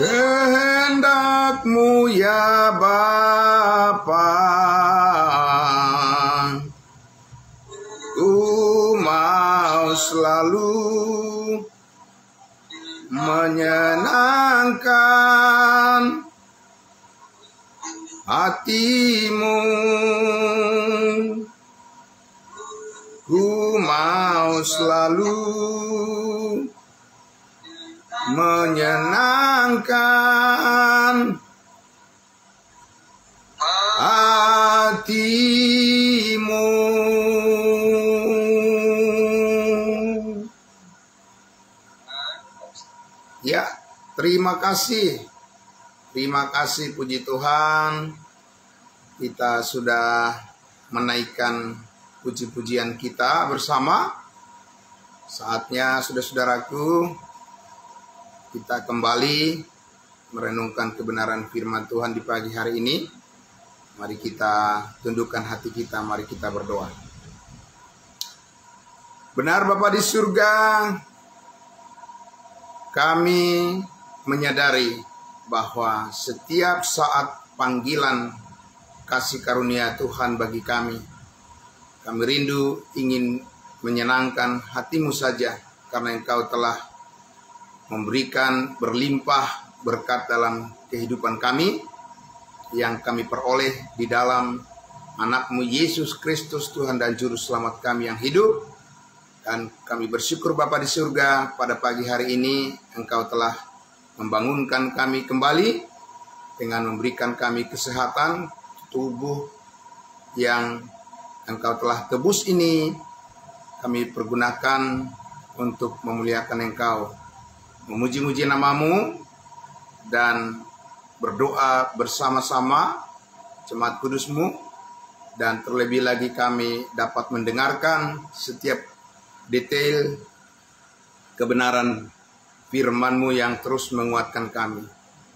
Kehendak-Mu ya Bapa, Ku mau selalu menyenangkan hati-Mu. Ku mau selalu menyenangkan hati-Mu. Ya, terima kasih. Terima kasih, puji Tuhan. Kita sudah menaikkan puji-pujian kita bersama. Saatnya, saudara-saudaraku, kita kembali merenungkan kebenaran firman Tuhan di pagi hari ini. Mari kita tundukkan hati kita, mari kita berdoa. Benar Bapa di surga, kami menyadari bahwa setiap saat panggilan kasih karunia Tuhan bagi kami rindu ingin menyenangkan hati-Mu saja, karena Engkau telah memberikan berlimpah berkat dalam kehidupan kami yang kami peroleh di dalam anak-Mu Yesus Kristus, Tuhan dan Juru Selamat kami yang hidup. Dan kami bersyukur Bapa di surga, pada pagi hari ini Engkau telah membangunkan kami kembali dengan memberikan kami kesehatan tubuh yang Engkau telah tebus ini. Kami pergunakan untuk memuliakan Engkau, memuji-muji nama-Mu, dan berdoa bersama-sama jemaat kudus-Mu. Dan terlebih lagi kami dapat mendengarkan setiap detail kebenaran firman-Mu yang terus menguatkan kami.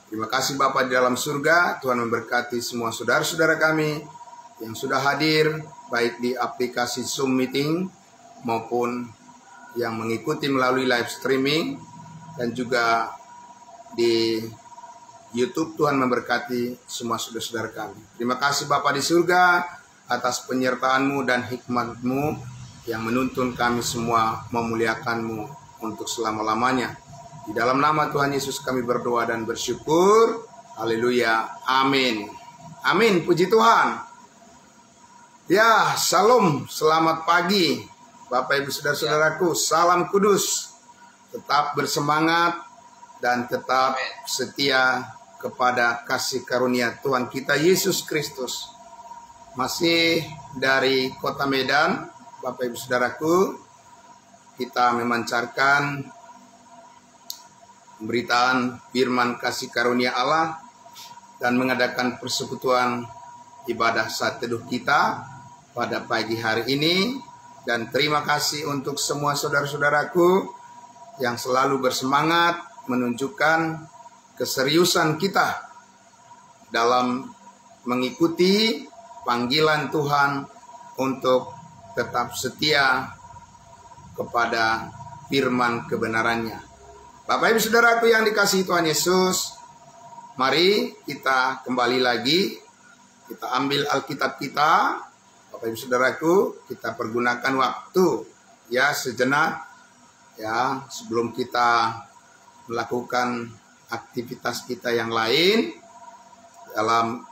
Terima kasih Bapa di dalam surga. Tuhan memberkati semua saudara-saudara kami yang sudah hadir, baik di aplikasi Zoom Meeting maupun yang mengikuti melalui live streaming, dan juga di YouTube. Tuhan memberkati semua saudara-saudara kami. Terima kasih Bapa di surga atas penyertaan-Mu dan hikmat-Mu yang menuntun kami semua memuliakan-Mu untuk selama-lamanya. Di dalam nama Tuhan Yesus kami berdoa dan bersyukur. Haleluya. Amin. Amin. Puji Tuhan. Ya, salam. Selamat pagi. Bapak Ibu saudara-saudaraku, salam kudus. Tetap bersemangat dan tetap setia kepada kasih karunia Tuhan kita Yesus Kristus. Masih dari Kota Medan, Bapak Ibu saudaraku, kita memancarkan pemberitaan firman kasih karunia Allah dan mengadakan persekutuan ibadah saat teduh kita pada pagi hari ini. Dan terima kasih untuk semua saudara-saudaraku yang selalu bersemangat menunjukkan keseriusan kita dalam mengikuti panggilan Tuhan untuk tetap setia kepada firman kebenarannya. Bapak Ibu saudaraku yang dikasihi Tuhan Yesus, mari kita kembali lagi, kita ambil Alkitab kita. Bapak Ibu saudaraku, kita pergunakan waktu ya sejenak ya sebelum kita melakukan aktivitas kita yang lain dalam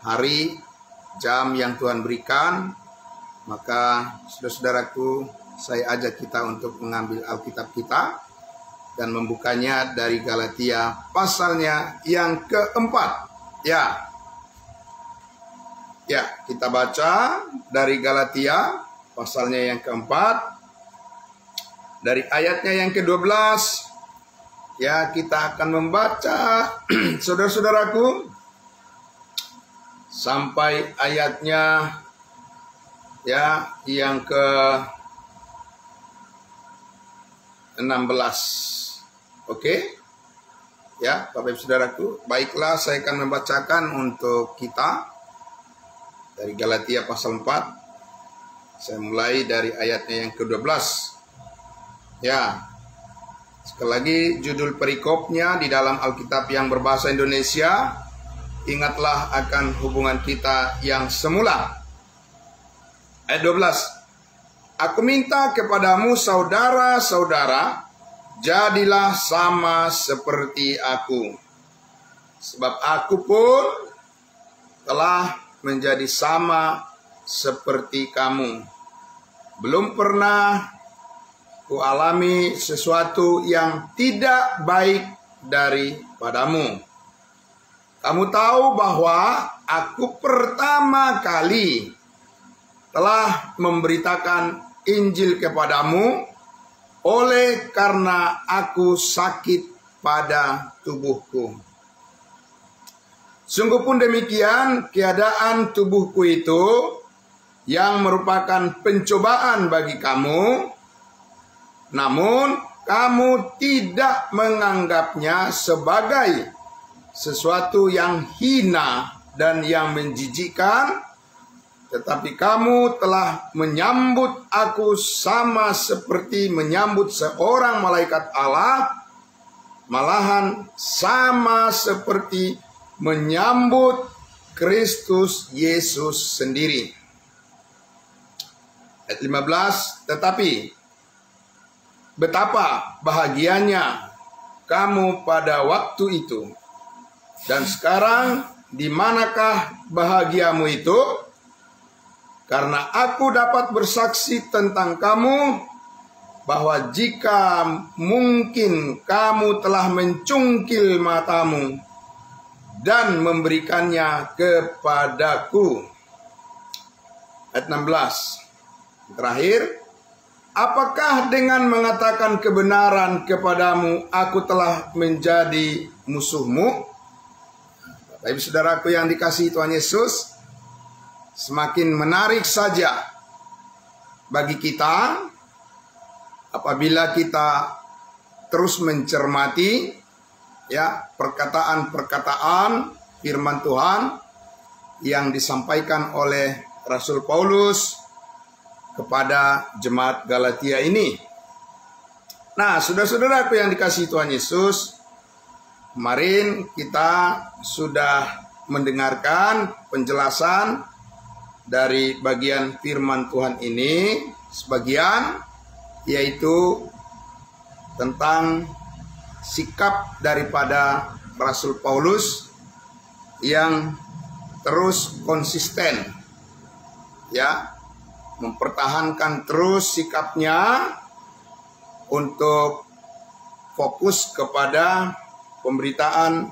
hari jam yang Tuhan berikan. Maka saudara-saudaraku, saya ajak kita untuk mengambil Alkitab kita dan membukanya dari Galatia pasalnya yang keempat. Ya, kita baca dari Galatia pasalnya yang keempat, dari ayatnya yang ke-12. Ya, kita akan membaca saudara-saudaraku sampai ayatnya ya yang ke-16. Oke? Ya, Bapak Ibu saudaraku, baiklah saya akan membacakan untuk kita dari Galatia pasal 4. Saya mulai dari ayatnya yang ke-12. Ya. Sekali lagi judul perikopnya di dalam Alkitab yang berbahasa Indonesia, ingatlah akan hubungan kita yang semula. Ayat 12. Aku minta kepadamu saudara-saudara, jadilah sama seperti aku. Sebab aku pun telah menjadi sama seperti kamu. Belum pernah kualami sesuatu yang tidak baik daripadamu. Kamu tahu bahwa aku pertama kali telah memberitakan Injil kepadamu oleh karena aku sakit pada tubuhku. Sungguh pun demikian keadaan tubuhku itu yang merupakan pencobaan bagi kamu, namun kamu tidak menganggapnya sebagai sesuatu yang hina dan yang menjijikkan, tetapi kamu telah menyambut aku sama seperti menyambut seorang malaikat Allah, malahan sama seperti menyambut Kristus Yesus sendiri. Ayat 15, tetapi betapa bahagianya kamu pada waktu itu. Dan sekarang di manakah bahagiamu itu? Karena aku dapat bersaksi tentang kamu bahwa jika mungkin kamu telah mencungkil matamu dan memberikannya kepadaku. Ayat 16. Terakhir, apakah dengan mengatakan kebenaran kepadamu aku telah menjadi musuhmu? Bapak Ibu saudaraku yang dikasihi Tuhan Yesus, semakin menarik saja bagi kita apabila kita terus mencermati ya perkataan-perkataan firman Tuhan yang disampaikan oleh Rasul Paulus kepada jemaat Galatia ini. Nah, saudara-saudaraku yang dikasihi Tuhan Yesus, Kemarin kita sudah mendengarkan penjelasan dari bagian firman Tuhan ini, sebagian yaitu tentang sikap daripada Rasul Paulus yang terus konsisten, ya, mempertahankan terus sikapnya untuk fokus kepada pemberitaan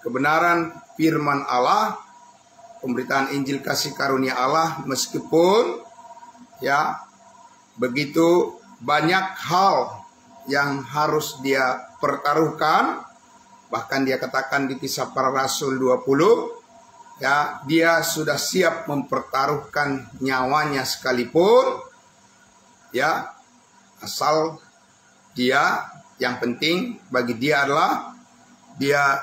kebenaran firman Allah, pemberitaan Injil kasih karunia Allah, meskipun ya begitu banyak hal yang harus dia pertaruhkan. Bahkan dia katakan di Kisah Para Rasul 20, ya, dia sudah siap mempertaruhkan nyawanya sekalipun, ya, asal dia, yang penting bagi dia adalah dia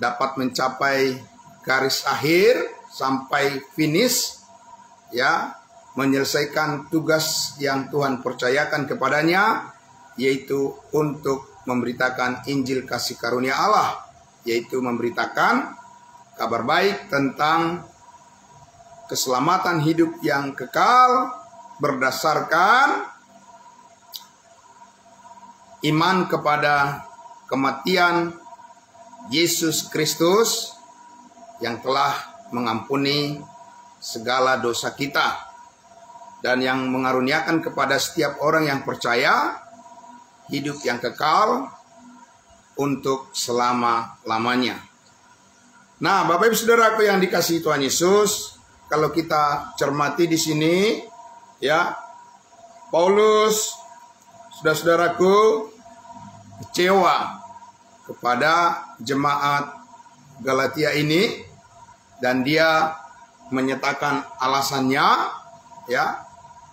dapat mencapai garis akhir sampai finish, ya, menyelesaikan tugas yang Tuhan percayakan kepadanya, yaitu untuk memberitakan Injil kasih karunia Allah, yaitu memberitakan kabar baik tentang keselamatan hidup yang kekal berdasarkan iman kepada kematian Yesus Kristus yang telah mengampuni segala dosa kita dan yang mengaruniakan kepada setiap orang yang percaya hidup yang kekal untuk selama-lamanya. Nah, Bapak Ibu Saudaraku yang dikasihi Tuhan Yesus, kalau kita cermati di sini, ya, Paulus, saudara-saudaraku, kecewa kepada jemaat Galatia ini, dan dia menyatakan alasannya, ya,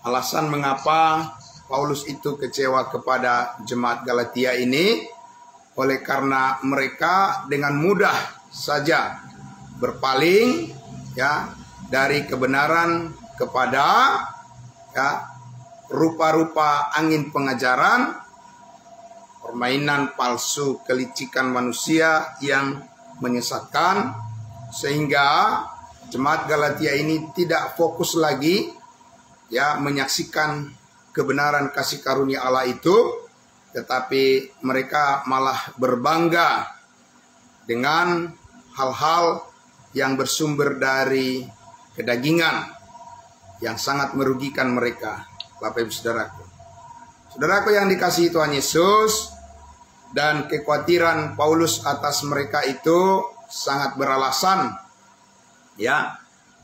alasan mengapa Paulus itu kecewa kepada jemaat Galatia ini, oleh karena mereka dengan mudah saja berpaling, ya, dari kebenaran kepada, ya, rupa-rupa angin pengajaran, permainan palsu, kelicikan manusia yang menyesatkan, sehingga jemaat Galatia ini tidak fokus lagi, ya, menyaksikan kebenaran kasih karunia Allah itu, tetapi mereka malah berbangga dengan hal-hal yang bersumber dari kedagingan yang sangat merugikan mereka. Bapak Ibu Saudaraku, saudaraku yang dikasihi Tuhan Yesus, dan kekhawatiran Paulus atas mereka itu sangat beralasan, ya,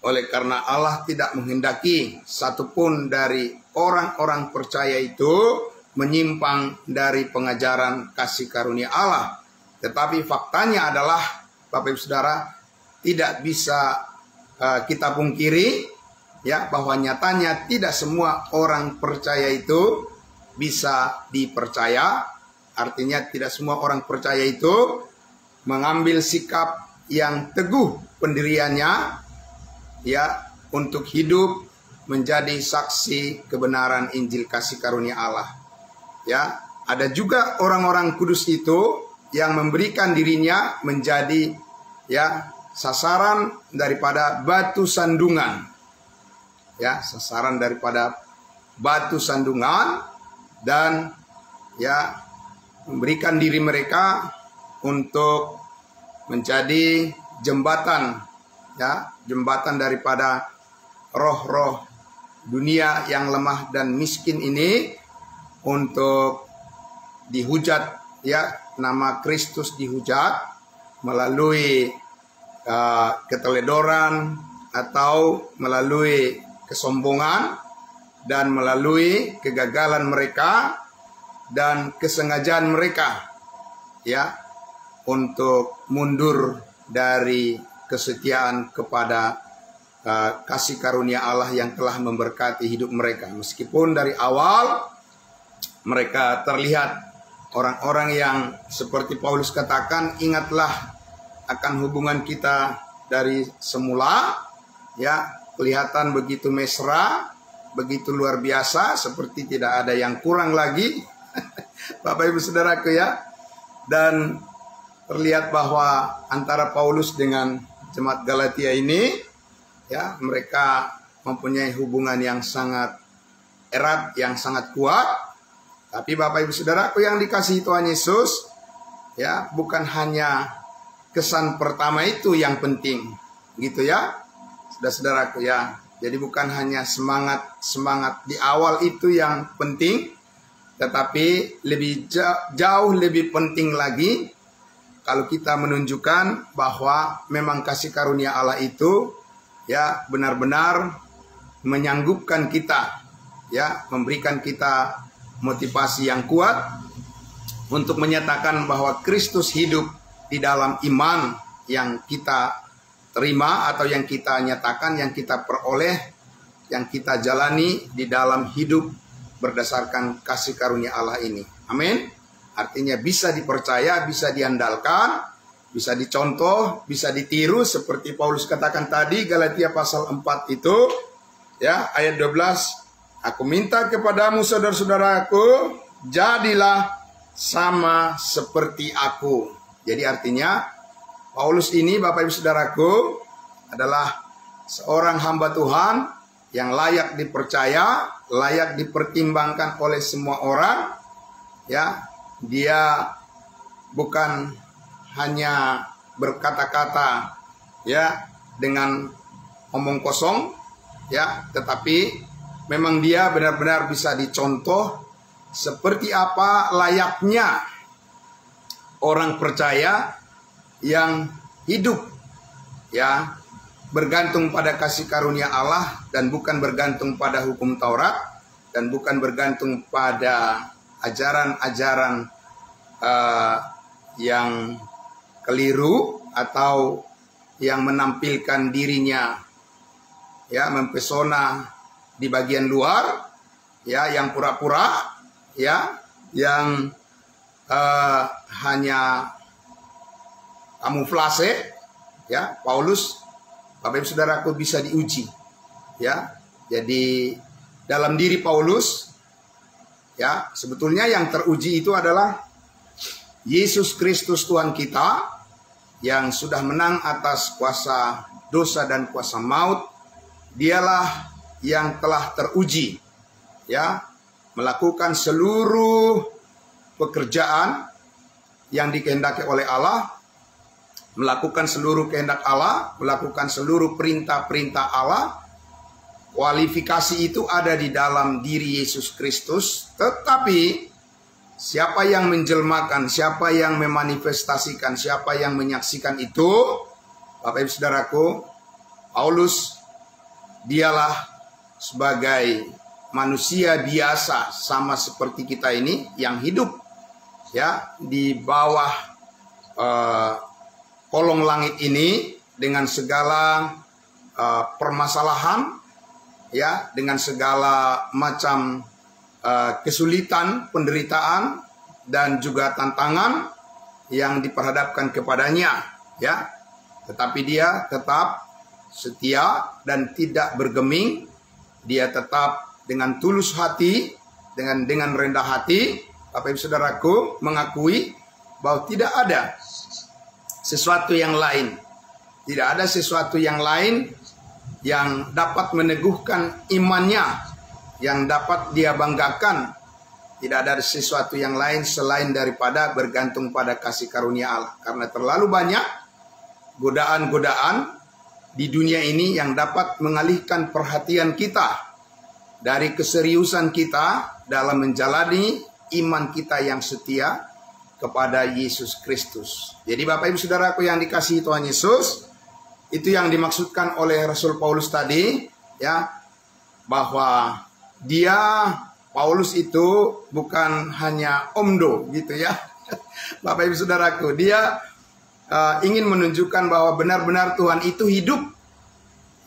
oleh karena Allah tidak menghendaki satupun dari orang-orang percaya itu menyimpang dari pengajaran kasih karunia Allah. Tetapi faktanya adalah, Bapak Ibu Saudara, tidak bisa kita pungkiri, ya, bahwa nyatanya tidak semua orang percaya itu bisa dipercaya. Artinya tidak semua orang percaya itu mengambil sikap yang teguh pendiriannya, ya, untuk hidup menjadi saksi kebenaran Injil kasih karunia Allah. Ya, ada juga orang-orang kudus itu yang memberikan dirinya menjadi, ya, sasaran daripada batu sandungan, ya, sasaran daripada batu sandungan, dan, ya, memberikan diri mereka untuk menjadi jembatan, ya, jembatan daripada roh-roh dunia yang lemah dan miskin ini untuk dihujat, ya, nama Kristus dihujat melalui keteledoran atau melalui kesombongan dan melalui kegagalan mereka dan kesengajaan mereka, ya, untuk mundur dari kesetiaan kepada kasih karunia Allah yang telah memberkati hidup mereka. Meskipun dari awal mereka terlihat orang-orang yang seperti Paulus katakan, ingatlah akan hubungan kita dari semula, ya, kelihatan begitu mesra, begitu luar biasa, seperti tidak ada yang kurang lagi. Bapak Ibu Saudaraku, ya, Dan terlihat bahwa antara Paulus dengan jemaat Galatia ini, ya, mereka mempunyai hubungan yang sangat erat, yang sangat kuat. Tapi Bapak Ibu Saudaraku yang dikasihi Tuhan Yesus, ya, bukan hanya kesan pertama itu yang penting, gitu ya, saudara-saudaraku ya. Jadi bukan hanya semangat di awal itu yang penting, tetapi jauh lebih penting lagi kalau kita menunjukkan bahwa memang kasih karunia Allah itu, ya, benar-benar menyanggupkan kita, ya, memberikan kita motivasi yang kuat untuk menyatakan bahwa Kristus hidup di dalam iman yang kita terima atau yang kita nyatakan, yang kita peroleh, yang kita jalani di dalam hidup berdasarkan kasih karunia Allah ini. Amin. Artinya bisa dipercaya, bisa diandalkan, bisa dicontoh, bisa ditiru seperti Paulus katakan tadi Galatia pasal 4 itu, ya, ayat 12. Aku minta kepadamu saudara-saudaraku, jadilah sama seperti aku. Jadi artinya Paulus ini, Bapak Ibu Saudaraku, adalah seorang hamba Tuhan yang layak dipercaya, layak dipertimbangkan oleh semua orang. Ya, dia bukan hanya berkata-kata, ya, dengan omong kosong, ya, tetapi memang dia benar-benar bisa dicontoh seperti apa layaknya orang percaya yang hidup, ya, bergantung pada kasih karunia Allah dan bukan bergantung pada hukum Taurat dan bukan bergantung pada ajaran-ajaran yang keliru atau yang menampilkan dirinya, ya, mempesona di bagian luar, ya, yang pura-pura, ya, yang hanya kamuflase, ya. Paulus, Bapak Ibu Saudaraku, bisa diuji, ya. Jadi dalam diri Paulus, ya, sebetulnya yang teruji itu adalah Yesus Kristus Tuhan kita yang sudah menang atas kuasa dosa dan kuasa maut. Dialah yang telah teruji, ya, melakukan seluruh pekerjaan yang dikehendaki oleh Allah, melakukan seluruh kehendak Allah, melakukan seluruh perintah-perintah Allah. Kualifikasi itu ada di dalam diri Yesus Kristus. Tetapi siapa yang menjelmakan, siapa yang memanifestasikan, siapa yang menyaksikan itu, Bapak Ibu Saudaraku, Paulus, dialah sebagai manusia biasa sama seperti kita ini yang hidup, ya, di bawah kolong langit ini dengan segala permasalahan, ya, dengan segala macam kesulitan, penderitaan dan juga tantangan yang diperhadapkan kepadanya, ya. Tetapi dia tetap setia dan tidak bergeming. Dia tetap dengan tulus hati, dengan rendah hati, Bapak Ibu Saudaraku, mengakui bahwa tidak ada sesuatu yang lain. Tidak ada sesuatu yang lain yang dapat meneguhkan imannya, yang dapat dia banggakan. Tidak ada sesuatu yang lain selain daripada bergantung pada kasih karunia Allah. Karena terlalu banyak godaan-godaan di dunia ini yang dapat mengalihkan perhatian kita dari keseriusan kita dalam menjalani iman kita yang setia kepada Yesus Kristus. Jadi Bapak Ibu Saudaraku yang dikasihi Tuhan Yesus, itu yang dimaksudkan oleh Rasul Paulus tadi, ya, bahwa dia, Paulus itu bukan hanya omdo gitu ya. Bapak Ibu Saudaraku, dia ingin menunjukkan bahwa benar-benar Tuhan itu hidup,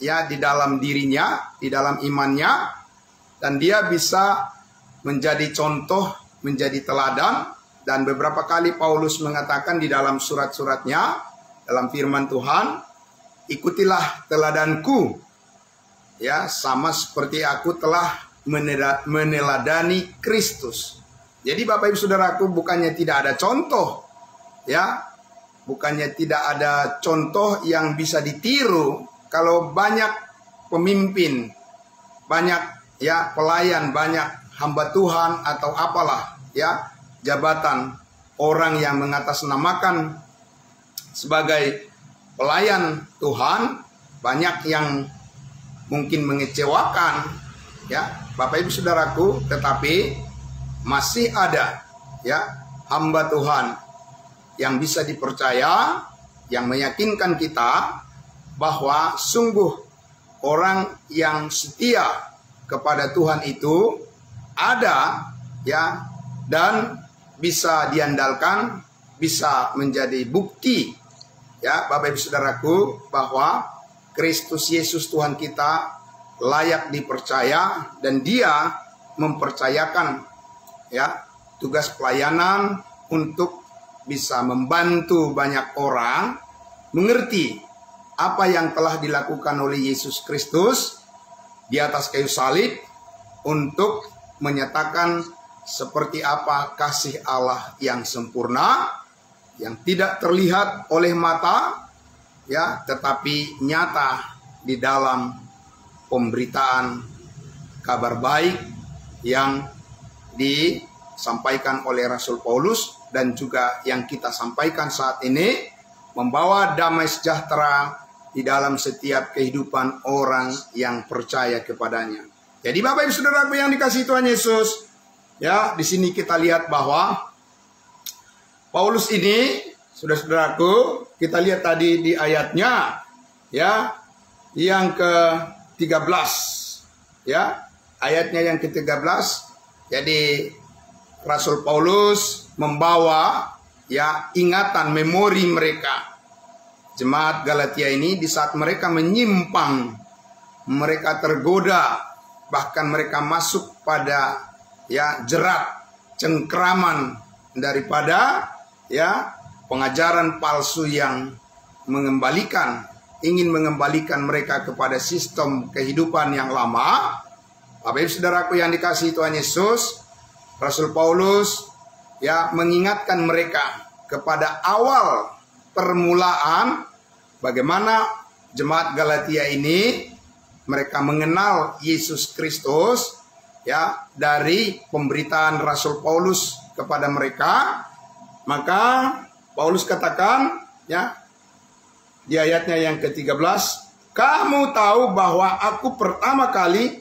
ya, di dalam dirinya, di dalam imannya, dan dia bisa menjadi contoh, menjadi teladan. Dan beberapa kali Paulus mengatakan di dalam surat-suratnya, dalam firman Tuhan, ikutilah teladanku, ya, sama seperti aku telah meneladani Kristus. Jadi Bapak Ibu Saudaraku, bukannya tidak ada contoh ya, bukannya tidak ada contoh yang bisa ditiru. Kalau banyak pemimpin, banyak ya pelayan, banyak hamba Tuhan atau apalah ya, jabatan, orang yang mengatasnamakan sebagai pelayan Tuhan, banyak yang mungkin mengecewakan ya Bapak Ibu Saudaraku, tetapi masih ada ya hamba Tuhan yang bisa dipercaya, yang meyakinkan kita bahwa sungguh orang yang setia kepada Tuhan itu ada ya, dan bisa diandalkan, bisa menjadi bukti ya Bapak Ibu Saudaraku, bahwa Kristus Yesus Tuhan kita layak dipercaya, dan Dia mempercayakan ya tugas pelayanan untuk bisa membantu banyak orang mengerti apa yang telah dilakukan oleh Yesus Kristus di atas kayu salib, untuk menyatakan seperti apa kasih Allah yang sempurna, yang tidak terlihat oleh mata ya, tetapi nyata di dalam pemberitaan kabar baik yang disampaikan oleh Rasul Paulus, dan juga yang kita sampaikan saat ini, membawa damai sejahtera di dalam setiap kehidupan orang yang percaya kepadanya. Jadi Bapak Ibu Saudaraku yang dikasihi Tuhan Yesus, ya, di sini kita lihat bahwa Paulus ini, saudara-saudaraku, kita lihat tadi di ayatnya ya yang ke-13 ya, ayatnya yang ke-13. Jadi Rasul Paulus membawa ya ingatan, memori mereka, jemaat Galatia ini, di saat mereka menyimpang, mereka tergoda, bahkan mereka masuk pada ya jerat cengkraman daripada ya pengajaran palsu yang ingin mengembalikan mereka kepada sistem kehidupan yang lama. Bapak Ibu Saudaraku yang dikasihi Tuhan Yesus, Rasul Paulus ya mengingatkan mereka kepada awal permulaan bagaimana jemaat Galatia ini mereka mengenal Yesus Kristus ya dari pemberitaan Rasul Paulus kepada mereka. Maka Paulus katakan ya di ayatnya yang ke-13, kamu tahu bahwa aku pertama kali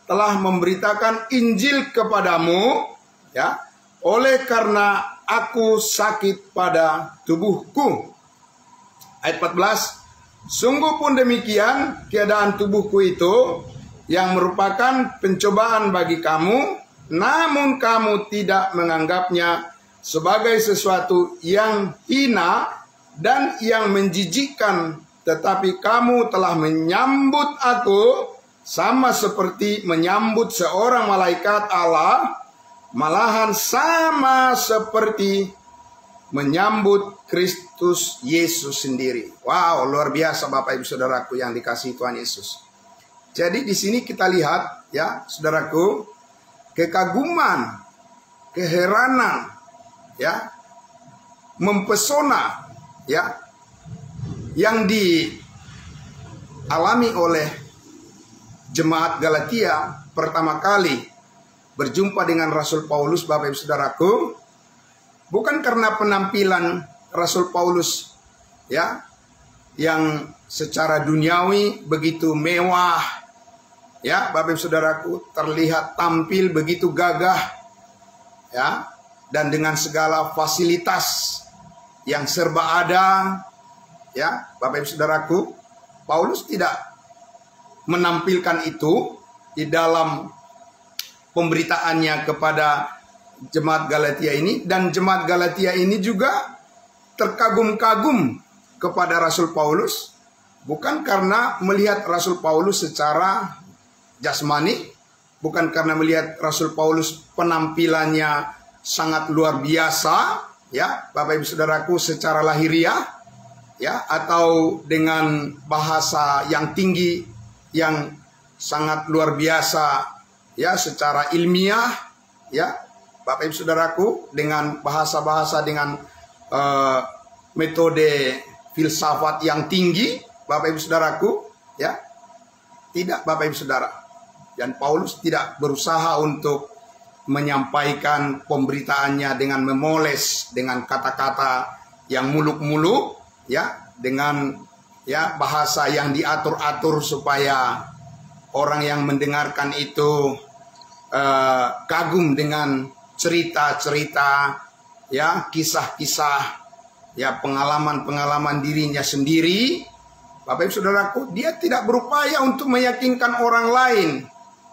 telah memberitakan Injil kepadamu ya, oleh karena aku sakit pada tubuhku. Ayat 14, sungguh pun demikian keadaan tubuhku itu, yang merupakan pencobaan bagi kamu, namun kamu tidak menganggapnya sebagai sesuatu yang hina dan yang menjijikkan, tetapi kamu telah menyambut aku sama seperti menyambut seorang malaikat Allah, malahan sama seperti menyambut Kristus Yesus sendiri. Wow, luar biasa Bapak Ibu Saudaraku yang dikasihi Tuhan Yesus. Jadi di sini kita lihat ya, saudaraku, kekaguman, keheranan ya, mempesona ya yang dialami oleh jemaat Galatia pertama kali berjumpa dengan Rasul Paulus, Bapak Ibu Saudaraku, bukan karena penampilan Rasul Paulus ya yang secara duniawi begitu mewah ya, Bapak Ibu Saudaraku, terlihat tampil begitu gagah ya, dan dengan segala fasilitas yang serba ada ya, Bapak Ibu Saudaraku. Paulus tidak menampilkan itu di dalam pemberitaannya kepada jemaat Galatia ini, dan jemaat Galatia ini juga terkagum-kagum kepada Rasul Paulus, bukan karena melihat Rasul Paulus secara jasmani, bukan karena melihat Rasul Paulus penampilannya sangat luar biasa ya, Bapak Ibu Saudaraku, secara lahiriah ya, atau dengan bahasa yang tinggi yang sangat luar biasa ya, secara ilmiah ya, Bapak Ibu Saudaraku, dengan bahasa-bahasa dengan metode filsafat yang tinggi, Bapak Ibu Saudaraku, ya. Tidak, Bapak Ibu Saudara. Dan Paulus tidak berusaha untuk menyampaikan pemberitaannya dengan memoles, dengan kata-kata yang muluk-muluk, ya, dengan ya bahasa yang diatur-atur supaya orang yang mendengarkan itu kagum dengan cerita-cerita, ya, kisah-kisah, ya, pengalaman-pengalaman dirinya sendiri. Bapak Ibu Saudaraku, dia tidak berupaya untuk meyakinkan orang lain.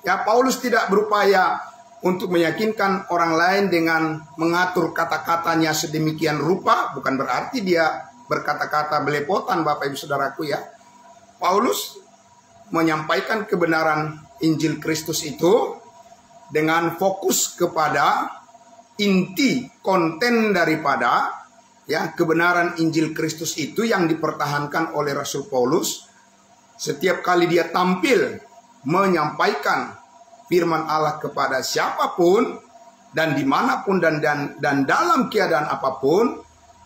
Ya, Paulus tidak berupaya untuk meyakinkan orang lain dengan mengatur kata-katanya sedemikian rupa. Bukan berarti dia berkata-kata belepotan, Bapak Ibu Saudaraku, ya. Paulus menyampaikan kebenaran Injil Kristus itu dengan fokus kepada inti konten daripada, ya, kebenaran Injil Kristus itu yang dipertahankan oleh Rasul Paulus setiap kali dia tampil menyampaikan firman Allah kepada siapapun dan dimanapun dan dalam keadaan apapun.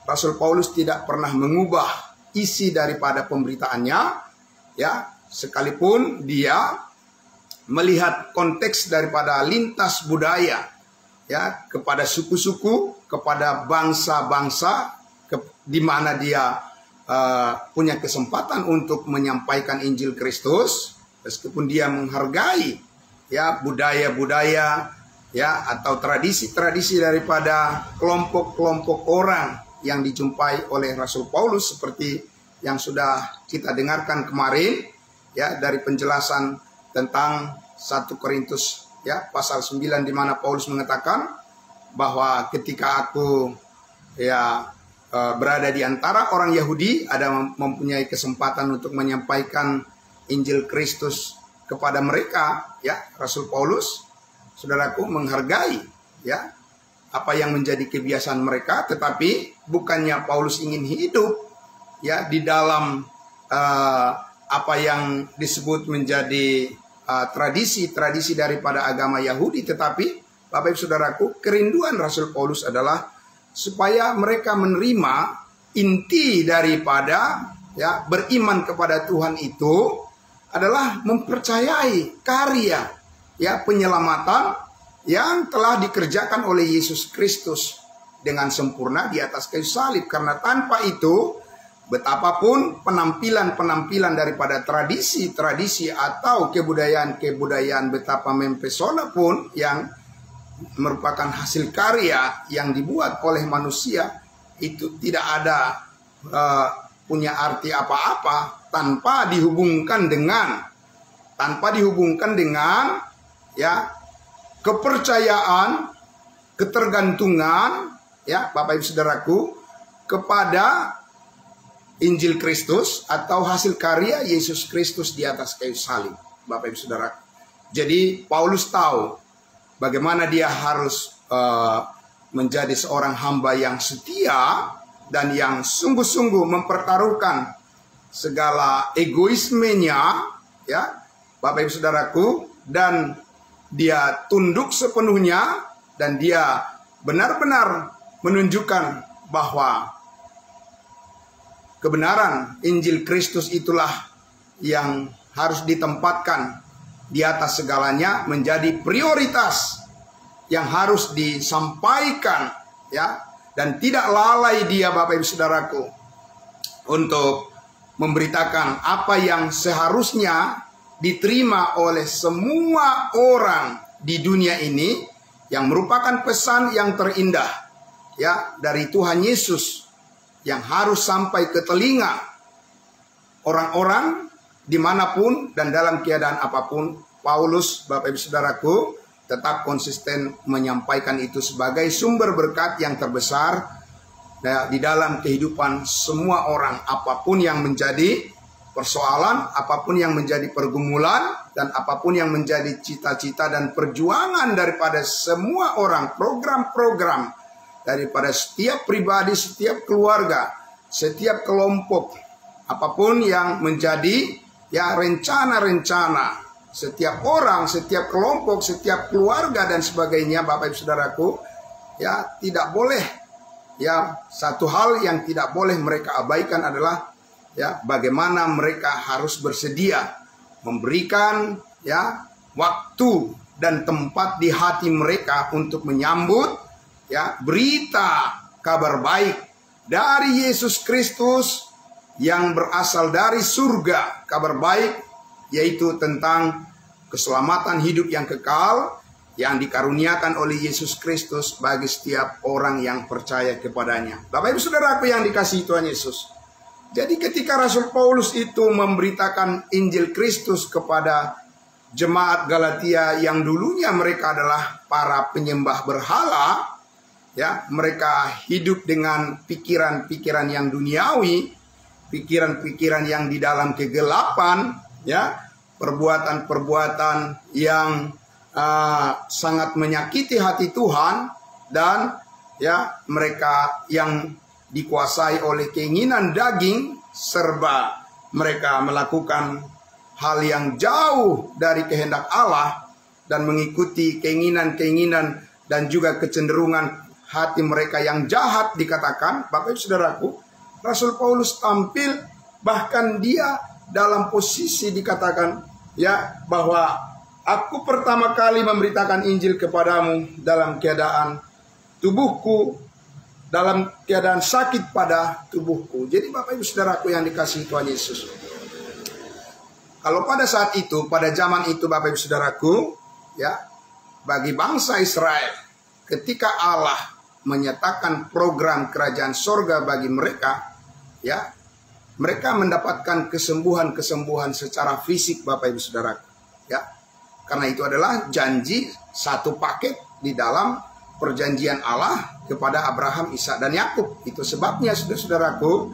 Rasul Paulus tidak pernah mengubah isi daripada pemberitaannya, ya, sekalipun dia melihat konteks daripada lintas budaya, ya, kepada suku-suku, kepada bangsa-bangsa, di mana dia punya kesempatan untuk menyampaikan Injil Kristus, meskipun dia menghargai, ya, budaya-budaya, ya, atau tradisi-tradisi daripada kelompok-kelompok orang yang dijumpai oleh Rasul Paulus, seperti yang sudah kita dengarkan kemarin, ya, dari penjelasan tentang 1 Korintus, ya, pasal 9, di mana Paulus mengatakan bahwa ketika aku, ya, berada di antara orang Yahudi, ada mempunyai kesempatan untuk menyampaikan Injil Kristus kepada mereka, ya, Rasul Paulus, saudaraku, menghargai, ya, apa yang menjadi kebiasaan mereka, tetapi bukannya Paulus ingin hidup, ya, di dalam apa yang disebut menjadi tradisi-tradisi daripada agama Yahudi, tetapi Bapak Ibu Saudaraku, kerinduan Rasul Paulus adalah supaya mereka menerima inti daripada, ya, beriman kepada Tuhan itu adalah mempercayai karya, ya, penyelamatan yang telah dikerjakan oleh Yesus Kristus dengan sempurna di atas kayu salib. Karena tanpa itu, betapapun penampilan-penampilan daripada tradisi-tradisi atau kebudayaan-kebudayaan betapa mempesona pun yang merupakan hasil karya yang dibuat oleh manusia, itu tidak ada punya arti apa-apa tanpa dihubungkan dengan ya, kepercayaan, ketergantungan, ya, Bapak Ibu Saudaraku, kepada Injil Kristus atau hasil karya Yesus Kristus di atas kayu salib, Bapak Ibu Saudara. Jadi Paulus tahu bagaimana dia harus menjadi seorang hamba yang setia dan yang sungguh-sungguh mempertaruhkan segala egoismenya, ya, Bapak Ibu Saudaraku, dan dia tunduk sepenuhnya dan dia benar-benar menunjukkan bahwa kebenaran Injil Kristus itulah yang harus ditempatkan di atas segalanya, menjadi prioritas yang harus disampaikan, ya, dan tidak lalai dia, Bapak Ibu Saudaraku, untuk memberitakan apa yang seharusnya diterima oleh semua orang di dunia ini, yang merupakan pesan yang terindah, ya, dari Tuhan Yesus, yang harus sampai ke telinga orang-orang dimanapun dan dalam keadaan apapun. Paulus, Bapak Ibu Saudaraku, tetap konsisten menyampaikan itu sebagai sumber berkat yang terbesar di dalam kehidupan semua orang, apapun yang menjadi persoalan, apapun yang menjadi pergumulan, dan apapun yang menjadi cita-cita dan perjuangan daripada semua orang, program-program daripada setiap pribadi, setiap keluarga, setiap kelompok, apapun yang menjadi, ya, rencana-rencana setiap orang, setiap kelompok, setiap keluarga dan sebagainya, Bapak Ibu Saudaraku, ya, tidak boleh ya, satu hal yang tidak boleh mereka abaikan adalah ya, bagaimana mereka harus bersedia memberikan ya waktu dan tempat di hati mereka untuk menyambut ya berita kabar baik dari Yesus Kristus yang berasal dari surga. Kabar baik yaitu tentang keselamatan hidup yang kekal yang dikaruniakan oleh Yesus Kristus bagi setiap orang yang percaya kepadanya. Bapak Ibu Saudaraku yang dikasihi Tuhan Yesus. Jadi ketika Rasul Paulus itu memberitakan Injil Kristus kepada jemaat Galatia yang dulunya mereka adalah para penyembah berhala, ya, mereka hidup dengan pikiran-pikiran yang duniawi, pikiran-pikiran yang di dalam kegelapan, ya, perbuatan-perbuatan yang sangat menyakiti hati Tuhan, dan ya mereka yang dikuasai oleh keinginan daging, serba mereka melakukan hal yang jauh dari kehendak Allah dan mengikuti keinginan-keinginan dan juga kecenderungan hati mereka yang jahat. Dikatakan, Bapak Ibu Saudaraku, Rasul Paulus tampil, bahkan dia dalam posisi dikatakan ya bahwa aku pertama kali memberitakan Injil kepadamu dalam keadaan tubuhku, dalam keadaan sakit pada tubuhku. Jadi Bapak Ibu Saudaraku yang dikasihi Tuhan Yesus, kalau pada saat itu, pada zaman itu Bapak Ibu Saudaraku, ya, bagi bangsa Israel, ketika Allah menyatakan program kerajaan sorga bagi mereka, ya, mereka mendapatkan kesembuhan-kesembuhan secara fisik, Bapak Ibu Saudaraku, ya. Karena itu adalah janji satu paket di dalam perjanjian Allah kepada Abraham, Ishak, dan Yakub. Itu sebabnya saudara-saudaraku,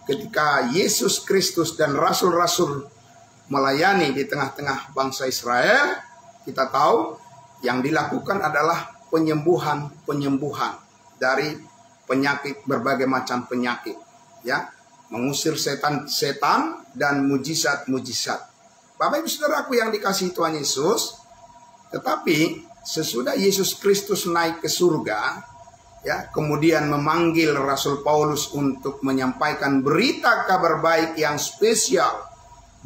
ketika Yesus Kristus dan rasul-rasul melayani di tengah-tengah bangsa Israel, kita tahu yang dilakukan adalah penyembuhan dari penyakit, berbagai macam penyakit, ya, mengusir setan-setan dan mujizat-mujizat. Bapak Ibu Saudaraku yang dikasihi Tuhan Yesus, tetapi sesudah Yesus Kristus naik ke surga, ya, kemudian memanggil Rasul Paulus untuk menyampaikan berita kabar baik yang spesial,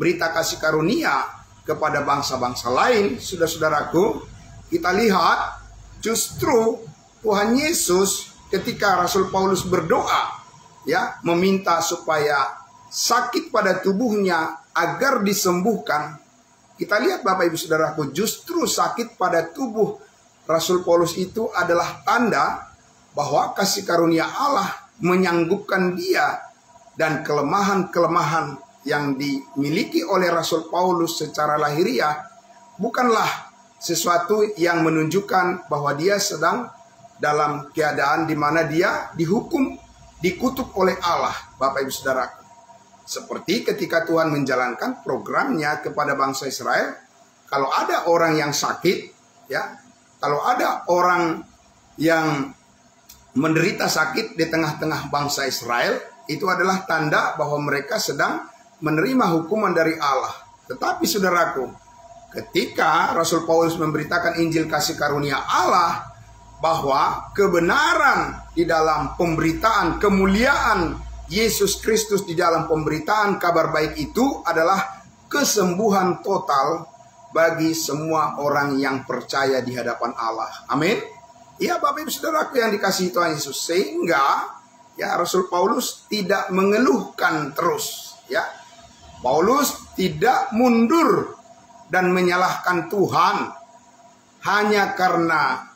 berita kasih karunia kepada bangsa-bangsa lain. Saudara-saudaraku, kita lihat justru Tuhan Yesus ketika Rasul Paulus berdoa, ya, meminta supaya sakit pada tubuhnya agar disembuhkan. Kita lihat Bapak Ibu Saudaraku, justru sakit pada tubuh Rasul Paulus itu adalah tanda bahwa kasih karunia Allah menyanggupkan dia, dan kelemahan-kelemahan yang dimiliki oleh Rasul Paulus secara lahiriah bukanlah sesuatu yang menunjukkan bahwa dia sedang dalam keadaan di mana dia dihukum, dikutuk oleh Allah, Bapak Ibu Saudaraku. Seperti ketika Tuhan menjalankan programnya kepada bangsa Israel, kalau ada orang yang sakit, ya, kalau ada orang yang menderita sakit di tengah-tengah bangsa Israel, itu adalah tanda bahwa mereka sedang menerima hukuman dari Allah. Tetapi saudaraku, ketika Rasul Paulus memberitakan Injil kasih karunia Allah, bahwa kebenaran di dalam pemberitaan kemuliaan Yesus Kristus di dalam pemberitaan kabar baik itu adalah kesembuhan total bagi semua orang yang percaya di hadapan Allah. Amin. Ya Bapak Ibu Saudaraku yang dikasihi Tuhan Yesus, sehingga ya Rasul Paulus tidak mengeluhkan terus, ya. Paulus tidak mundur dan menyalahkan Tuhan hanya karena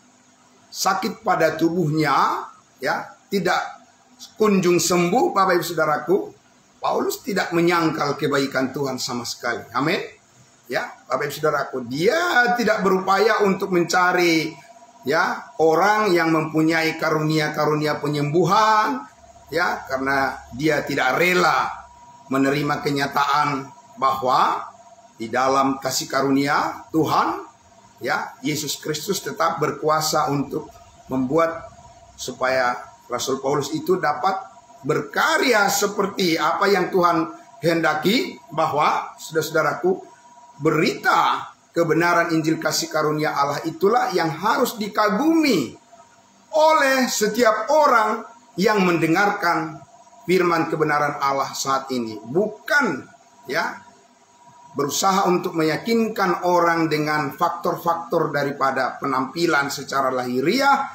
sakit pada tubuhnya, ya, tidak kunjung sembuh. Bapak Ibu Saudaraku, Paulus tidak menyangkal kebaikan Tuhan sama sekali. Amin. Ya, Bapak Ibu Saudaraku, dia tidak berupaya untuk mencari, ya, orang yang mempunyai karunia-karunia penyembuhan, ya, karena dia tidak rela menerima kenyataan bahwa di dalam kasih karunia Tuhan, ya, Yesus Kristus tetap berkuasa untuk membuat supaya Rasul Paulus itu dapat berkarya seperti apa yang Tuhan kehendaki, bahwa saudara-saudaraku, berita kebenaran Injil kasih karunia Allah itulah yang harus dikagumi oleh setiap orang yang mendengarkan firman kebenaran Allah saat ini. Bukan berusaha untuk meyakinkan orang dengan faktor-faktor daripada penampilan secara lahiriah,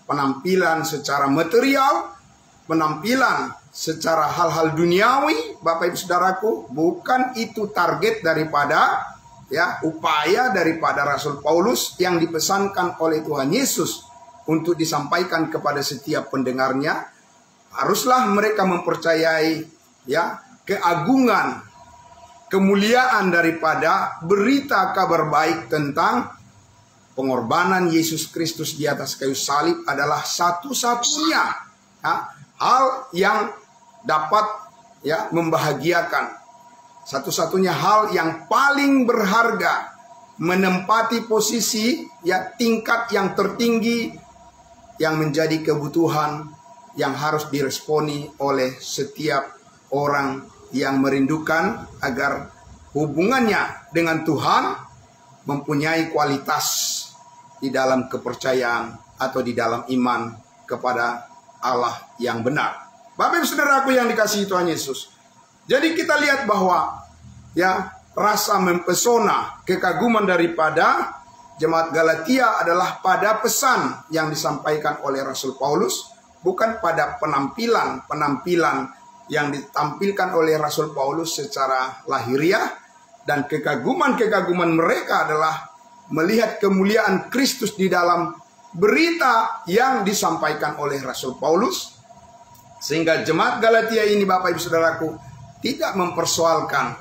penampilan secara material, penampilan secara hal-hal duniawi. Bapak Ibu Saudaraku, bukan itu target daripada upaya daripada Rasul Paulus yang dipesankan oleh Tuhan Yesus untuk disampaikan kepada setiap pendengarnya. Haruslah mereka mempercayai keagungan, kemuliaan daripada berita kabar baik tentang pengorbanan Yesus Kristus di atas kayu salib adalah satu-satunya hal yang dapat membahagiakan, satu-satunya hal yang paling berharga, menempati posisi tingkat yang tertinggi yang menjadi kebutuhan yang harus diresponi oleh setiap orang yang merindukan agar hubungannya dengan Tuhan mempunyai kualitas di dalam kepercayaan atau di dalam iman kepada Allah yang benar. Bapak Ibu Saudaraku yang dikasihi Tuhan Yesus. Jadi kita lihat bahwa rasa mempesona, kekaguman daripada jemaat Galatia adalah pada pesan yang disampaikan oleh Rasul Paulus, bukan pada penampilan yang ditampilkan oleh Rasul Paulus secara lahiriah. Dan kekaguman mereka adalah melihat kemuliaan Kristus di dalam berita yang disampaikan oleh Rasul Paulus. Sehingga jemaat Galatia ini, Bapak Ibu Saudaraku, tidak mempersoalkan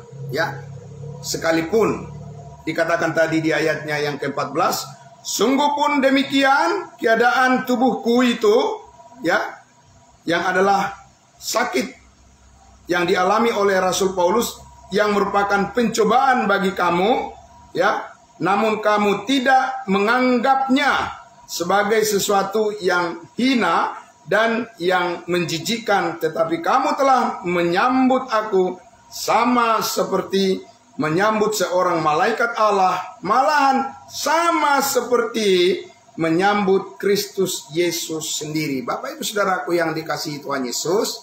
sekalipun dikatakan tadi di ayatnya yang ke-14, sungguh pun demikian keadaan tubuhku itu yang adalah sakit yang dialami oleh Rasul Paulus, yang merupakan pencobaan bagi kamu, namun kamu tidak menganggapnya sebagai sesuatu yang hina dan yang menjijikkan, tetapi kamu telah menyambut aku sama seperti menyambut seorang malaikat Allah, malahan sama seperti menyambut Kristus Yesus sendiri. Bapak Ibu Saudaraku yang dikasihi Tuhan Yesus,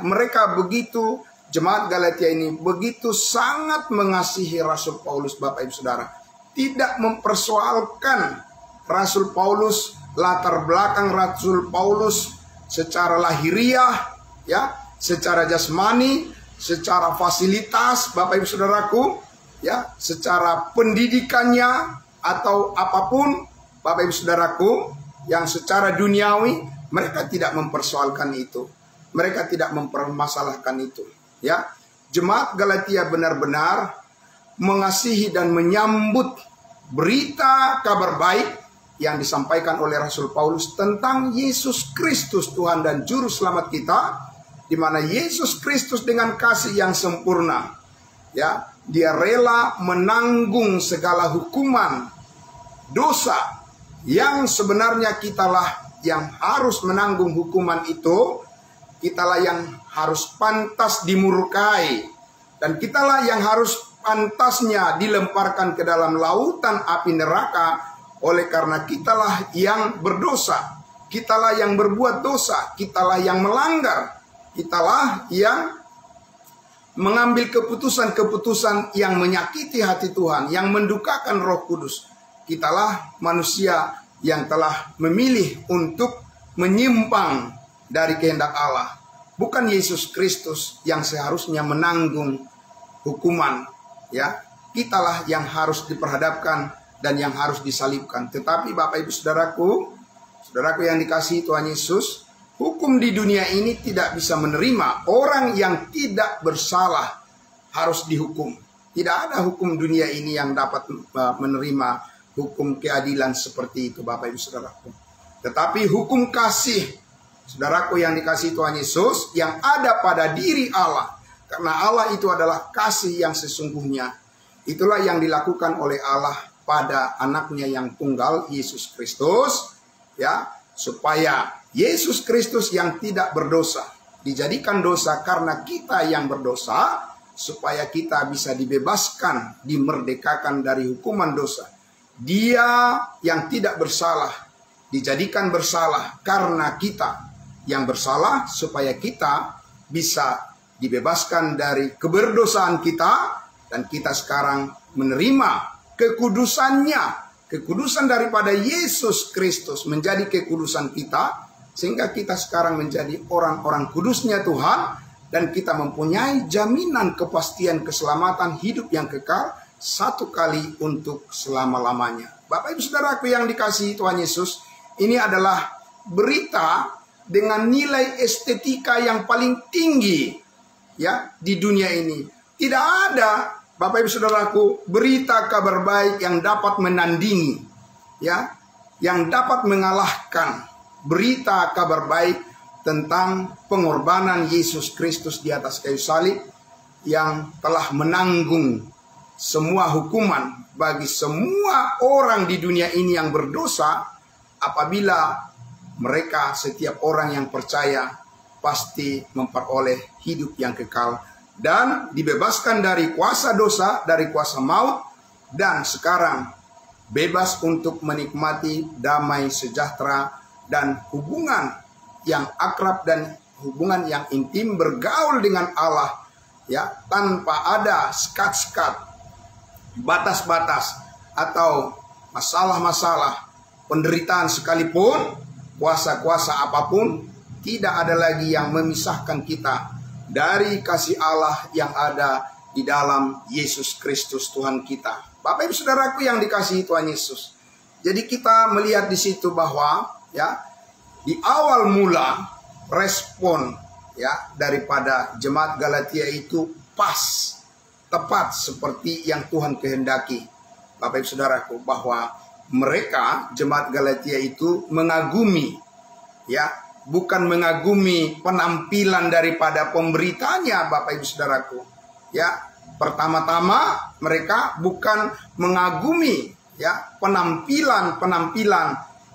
mereka begitu, jemaat Galatia ini begitu sangat mengasihi Rasul Paulus, Bapak Ibu Saudara. Tidak mempersoalkan Rasul Paulus, latar belakang Rasul Paulus secara lahiriah, secara jasmani, secara fasilitas, Bapak Ibu Saudaraku, secara pendidikannya atau apapun, Bapak Ibu Saudaraku, yang secara duniawi, mereka tidak mempersoalkan itu. Mereka tidak mempermasalahkan itu. Jemaat Galatia benar-benar mengasihi dan menyambut berita kabar baik yang disampaikan oleh Rasul Paulus tentang Yesus Kristus, Tuhan dan Juru Selamat kita, di mana Yesus Kristus dengan kasih yang sempurna, Dia rela menanggung segala hukuman dosa yang sebenarnya kitalah yang harus menanggung hukuman itu. Kitalah yang harus pantas dimurkai, dan kitalah yang harus pantasnya dilemparkan ke dalam lautan api neraka. Oleh karena kitalah yang berdosa, kitalah yang berbuat dosa, kitalah yang melanggar, kitalah yang mengambil keputusan-keputusan yang menyakiti hati Tuhan, yang mendukakan Roh Kudus. Kitalah manusia yang telah memilih untuk menyimpang dari kehendak Allah. Bukan Yesus Kristus yang seharusnya menanggung hukuman, Kitalah yang harus diperhadapkan dan yang harus disalibkan. Tetapi Bapak Ibu Saudaraku yang dikasihi Tuhan Yesus, hukum di dunia ini tidak bisa menerima orang yang tidak bersalah harus dihukum. Tidak ada hukum dunia ini yang dapat menerima hukum keadilan seperti itu, Bapak Ibu Saudaraku. Tetapi hukum kasih, saudaraku yang dikasihi Tuhan Yesus, yang ada pada diri Allah. Karena Allah itu adalah kasih yang sesungguhnya. Itulah yang dilakukan oleh Allah pada anaknya yang tunggal, Yesus Kristus, supaya Yesus Kristus yang tidak berdosa dijadikan dosa karena kita yang berdosa, supaya kita bisa dibebaskan, dimerdekakan dari hukuman dosa. Dia yang tidak bersalah dijadikan bersalah karena kita, yang bersalah supaya kita bisa dibebaskan dari keberdosaan kita, dan kita sekarang menerima kekudusannya, kekudusan daripada Yesus Kristus menjadi kekudusan kita, sehingga kita sekarang menjadi orang-orang kudusnya Tuhan, dan kita mempunyai jaminan kepastian keselamatan hidup yang kekal satu kali untuk selama-lamanya. Bapak Ibu Saudaraku yang dikasihi Tuhan Yesus, ini adalah berita dengan nilai estetika yang paling tinggi ya di dunia ini. Tidak ada, Bapak Ibu Saudaraku, berita kabar baik yang dapat menandingi ya, yang dapat mengalahkan berita kabar baik tentang pengorbanan Yesus Kristus di atas kayu salib, yang telah menanggung semua hukuman bagi semua orang di dunia ini yang berdosa. Apabila mereka, setiap orang yang percaya, pasti memperoleh hidup yang kekal dan dibebaskan dari kuasa dosa, dari kuasa maut, dan sekarang bebas untuk menikmati damai sejahtera dan hubungan yang akrab dan hubungan yang intim, bergaul dengan Allah ya, tanpa ada sekat-sekat, batas-batas atau masalah-masalah, penderitaan sekalipun, kuasa-kuasa apapun, tidak ada lagi yang memisahkan kita dari kasih Allah yang ada di dalam Yesus Kristus Tuhan kita. Bapak Ibu Saudaraku yang dikasihi Tuhan Yesus. Jadi kita melihat di situ bahwa ya, di awal mula respon ya daripada jemaat Galatia itu pas, tepat seperti yang Tuhan kehendaki. Bapak Ibu Saudaraku, bahwa mereka jemaat Galatia itu mengagumi ya, bukan mengagumi penampilan daripada pemberitanya. Bapak Ibu Saudaraku ya, pertama-tama mereka bukan mengagumi ya penampilan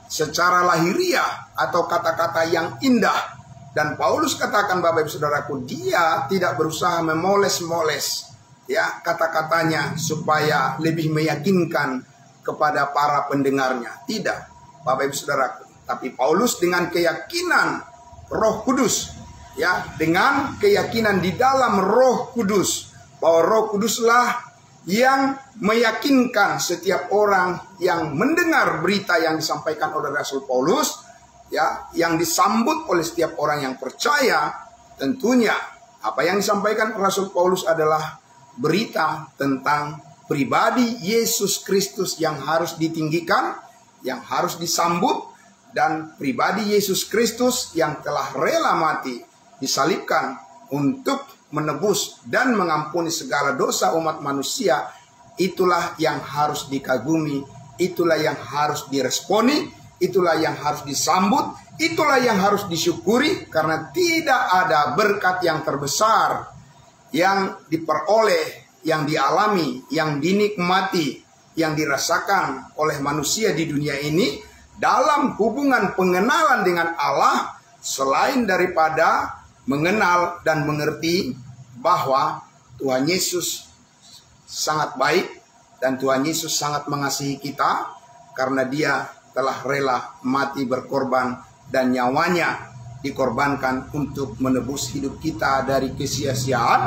secara lahiriah atau kata-kata yang indah. Dan Paulus katakan, Bapak Ibu Saudaraku, dia tidak berusaha memoles-moles ya kata-katanya supaya lebih meyakinkan kepada para pendengarnya. Tidak, Bapak Ibu Saudaraku. Tapi Paulus dengan keyakinan Roh Kudus ya, dengan keyakinan di dalam Roh Kudus, bahwa Roh Kuduslah yang meyakinkan setiap orang yang mendengar berita yang disampaikan oleh Rasul Paulus ya, yang disambut oleh setiap orang yang percaya. Tentunya apa yang disampaikan Rasul Paulus adalah berita tentang pribadi Yesus Kristus yang harus ditinggikan, yang harus disambut, dan pribadi Yesus Kristus yang telah rela mati, disalibkan untuk menebus dan mengampuni segala dosa umat manusia. Itulah yang harus dikagumi, itulah yang harus diresponi, itulah yang harus disambut, itulah yang harus disyukuri, karena tidak ada berkat yang terbesar yang diperoleh, yang dialami, yang dinikmati, yang dirasakan oleh manusia di dunia ini dalam hubungan pengenalan dengan Allah, selain daripada mengenal dan mengerti bahwa Tuhan Yesus sangat baik dan Tuhan Yesus sangat mengasihi kita, karena Dia telah rela mati berkorban dan nyawanya dikorbankan untuk menebus hidup kita dari kesia-siaan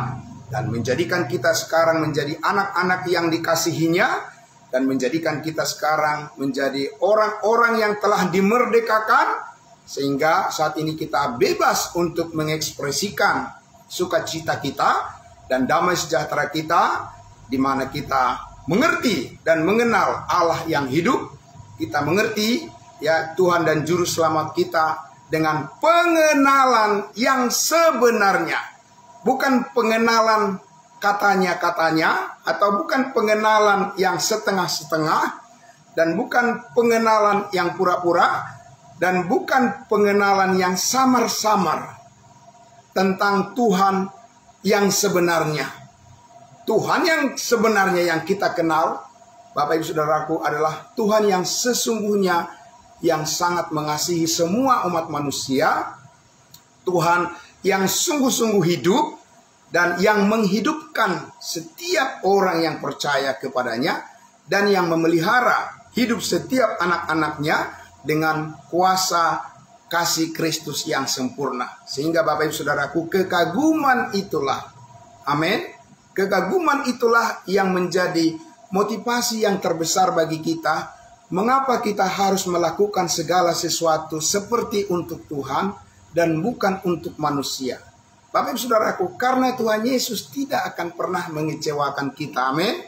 dan menjadikan kita sekarang menjadi anak-anak yang dikasihinya, dan menjadikan kita sekarang menjadi orang-orang yang telah dimerdekakan, sehingga saat ini kita bebas untuk mengekspresikan sukacita kita dan damai sejahtera kita, di mana kita mengerti dan mengenal Allah yang hidup. Kita mengerti ya Tuhan dan Juru Selamat kita dengan pengenalan yang sebenarnya, bukan pengenalan katanya-katanya, atau bukan pengenalan yang setengah-setengah, dan bukan pengenalan yang pura-pura, dan bukan pengenalan yang samar-samar tentang Tuhan yang sebenarnya. Tuhan yang sebenarnya yang kita kenal, Bapak Ibu Saudaraku, adalah Tuhan yang sesungguhnya, yang sangat mengasihi semua umat manusia, Tuhan yang sungguh-sungguh hidup dan yang menghidupkan setiap orang yang percaya kepadanya, dan yang memelihara hidup setiap anak-anaknya dengan kuasa kasih Kristus yang sempurna. Sehingga Bapak Ibu Saudaraku, kekaguman itulah, amin, kekaguman itulah yang menjadi motivasi yang terbesar bagi kita. Mengapa kita harus melakukan segala sesuatu seperti untuk Tuhan dan bukan untuk manusia. Bapak Ibu Saudaraku, karena Tuhan Yesus tidak akan pernah mengecewakan kita, amin.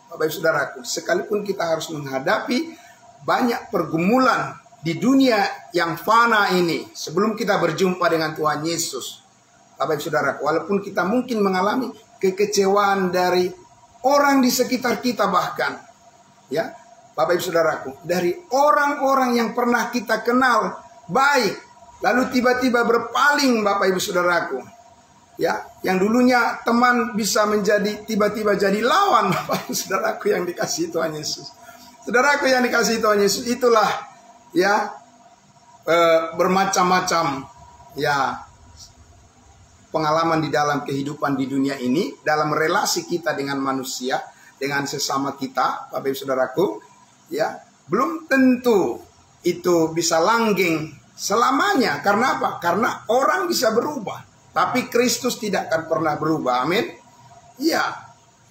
Bapak Ibu Saudaraku, sekalipun kita harus menghadapi banyak pergumulan di dunia yang fana ini sebelum kita berjumpa dengan Tuhan Yesus. Bapak Ibu Saudaraku, walaupun kita mungkin mengalami kekecewaan dari orang di sekitar kita, bahkan ya Bapak Ibu Saudaraku, dari orang-orang yang pernah kita kenal baik, lalu tiba-tiba berpaling, Bapak Ibu Saudaraku. Ya, yang dulunya teman bisa menjadi tiba-tiba jadi lawan, Bapak Ibu Saudaraku yang dikasihi Tuhan Yesus. Saudaraku yang dikasihi Tuhan Yesus, itulah ya bermacam-macam ya pengalaman di dalam kehidupan di dunia ini, dalam relasi kita dengan manusia, dengan sesama kita, Bapak Ibu Saudaraku, ya, belum tentu itu bisa langgeng selamanya. Karena apa? Karena orang bisa berubah, tapi Kristus tidak akan pernah berubah. Amin. Iya,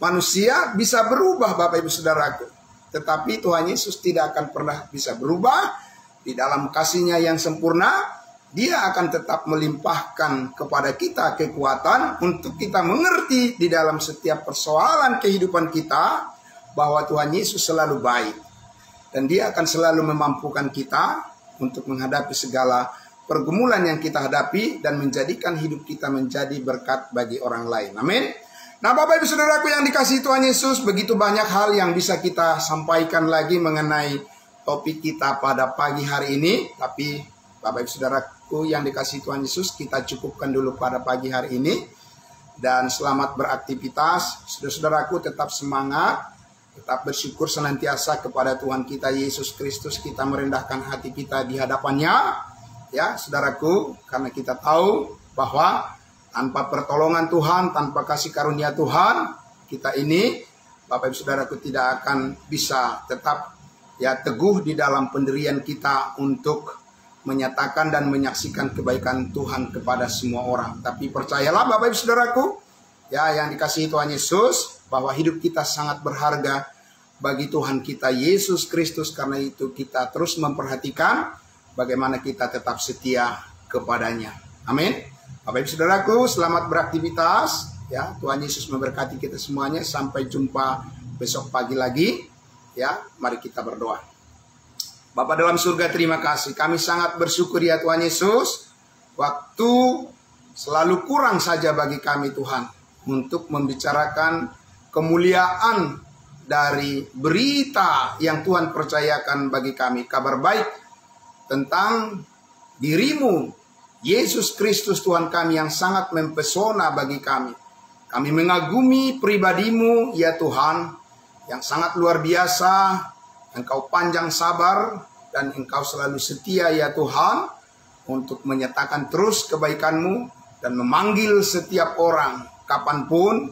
manusia bisa berubah, Bapak Ibu Saudaraku, tetapi Tuhan Yesus tidak akan pernah bisa berubah. Di dalam kasih-Nya yang sempurna, Dia akan tetap melimpahkan kepada kita kekuatan untuk kita mengerti di dalam setiap persoalan kehidupan kita bahwa Tuhan Yesus selalu baik. Dan Dia akan selalu memampukan kita untuk menghadapi segala pergumulan yang kita hadapi dan menjadikan hidup kita menjadi berkat bagi orang lain. Amin. Nah, Bapak Ibu Saudaraku yang dikasihi Tuhan Yesus, begitu banyak hal yang bisa kita sampaikan lagi mengenai topik kita pada pagi hari ini. Tapi Bapak Ibu Saudaraku yang dikasihi Tuhan Yesus, kita cukupkan dulu pada pagi hari ini. Dan selamat beraktivitas. Saudara-saudaraku, tetap semangat, tetap bersyukur senantiasa kepada Tuhan kita Yesus Kristus. Kita merendahkan hati kita di hadapan-Nya. Ya, saudaraku, karena kita tahu bahwa tanpa pertolongan Tuhan, tanpa kasih karunia Tuhan, kita ini, Bapak Ibu Saudaraku, tidak akan bisa tetap ya teguh di dalam pendirian kita untuk menyatakan dan menyaksikan kebaikan Tuhan kepada semua orang. Tapi percayalah Bapak Ibu Saudaraku, ya yang dikasihi Tuhan Yesus, bahwa hidup kita sangat berharga bagi Tuhan kita Yesus Kristus. Karena itu kita terus memperhatikan bagaimana kita tetap setia kepadanya. Amin. Bapak Ibu Saudaraku, selamat beraktivitas. Ya, Tuhan Yesus memberkati kita semuanya. Sampai jumpa besok pagi lagi. Ya, mari kita berdoa. Bapa dalam surga, terima kasih. Kami sangat bersyukur ya Tuhan Yesus. Waktu selalu kurang saja bagi kami Tuhan, untuk membicarakan kemuliaan dari berita yang Tuhan percayakan bagi kami. Kabar baik tentang diri-Mu, Yesus Kristus Tuhan kami, yang sangat mempesona bagi kami. Kami mengagumi pribadi-Mu ya Tuhan, yang sangat luar biasa. Engkau panjang sabar dan Engkau selalu setia ya Tuhan, untuk menyatakan terus kebaikan-Mu dan memanggil setiap orang kapanpun,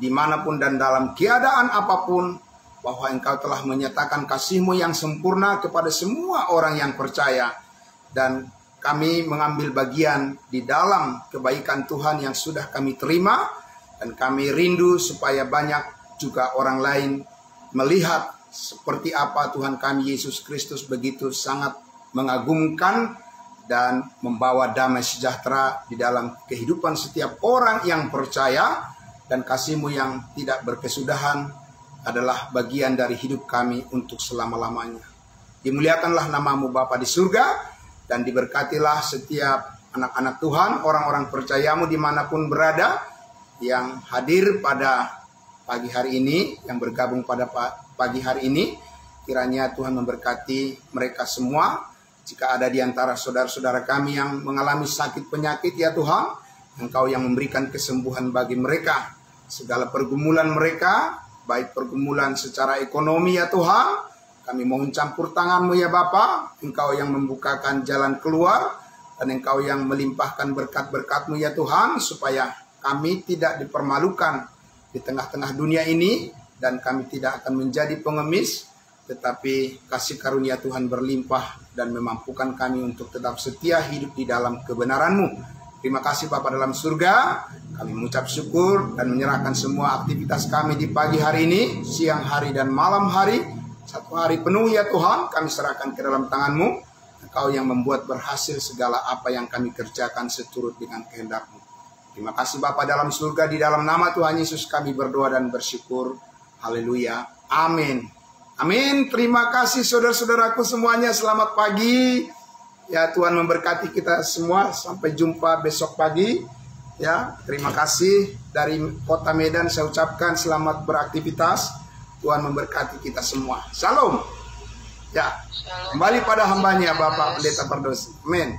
dimanapun dan dalam keadaan apapun, bahwa Engkau telah menyatakan kasih-Mu yang sempurna kepada semua orang yang percaya. Dan kami mengambil bagian di dalam kebaikan Tuhan yang sudah kami terima, dan kami rindu supaya banyak juga orang lain melihat seperti apa Tuhan kami Yesus Kristus begitu sangat mengagumkan dan membawa damai sejahtera di dalam kehidupan setiap orang yang percaya. Dan kasih-Mu yang tidak berkesudahan adalah bagian dari hidup kami untuk selama-lamanya. Dimuliakanlah nama-Mu Bapa di surga, dan diberkatilah setiap anak-anak Tuhan, orang-orang percaya-Mu dimanapun berada, yang hadir pada pagi hari ini, yang bergabung pada pagi hari ini. Kiranya Tuhan memberkati mereka semua. Jika ada di antara saudara-saudara kami yang mengalami sakit penyakit ya Tuhan, Engkau yang memberikan kesembuhan bagi mereka. Segala pergumulan mereka, baik pergumulan secara ekonomi ya Tuhan, kami mohon campur tangan-Mu ya Bapa. Engkau yang membukakan jalan keluar, dan Engkau yang melimpahkan berkat-berkat-Mu ya Tuhan, supaya kami tidak dipermalukan di tengah-tengah dunia ini, dan kami tidak akan menjadi pengemis, tetapi kasih karunia Tuhan berlimpah dan memampukan kami untuk tetap setia hidup di dalam kebenaran-Mu. Terima kasih Bapa dalam surga, kami mengucap syukur dan menyerahkan semua aktivitas kami di pagi hari ini, siang hari dan malam hari. Satu hari penuh ya Tuhan, kami serahkan ke dalam tangan-Mu. Engkau yang membuat berhasil segala apa yang kami kerjakan seturut dengan kehendak-Mu. Terima kasih Bapa dalam surga, di dalam nama Tuhan Yesus kami berdoa dan bersyukur. Haleluya. Amin. Amin. Terima kasih saudara-saudaraku semuanya. Selamat pagi. Ya, Tuhan memberkati kita semua. Sampai jumpa besok pagi. Ya, terima kasih dari Kota Medan saya ucapkan selamat beraktivitas. Tuhan memberkati kita semua. Shalom. Ya, kembali pada hambanya Bapak Pendeta Pardosi. Amin.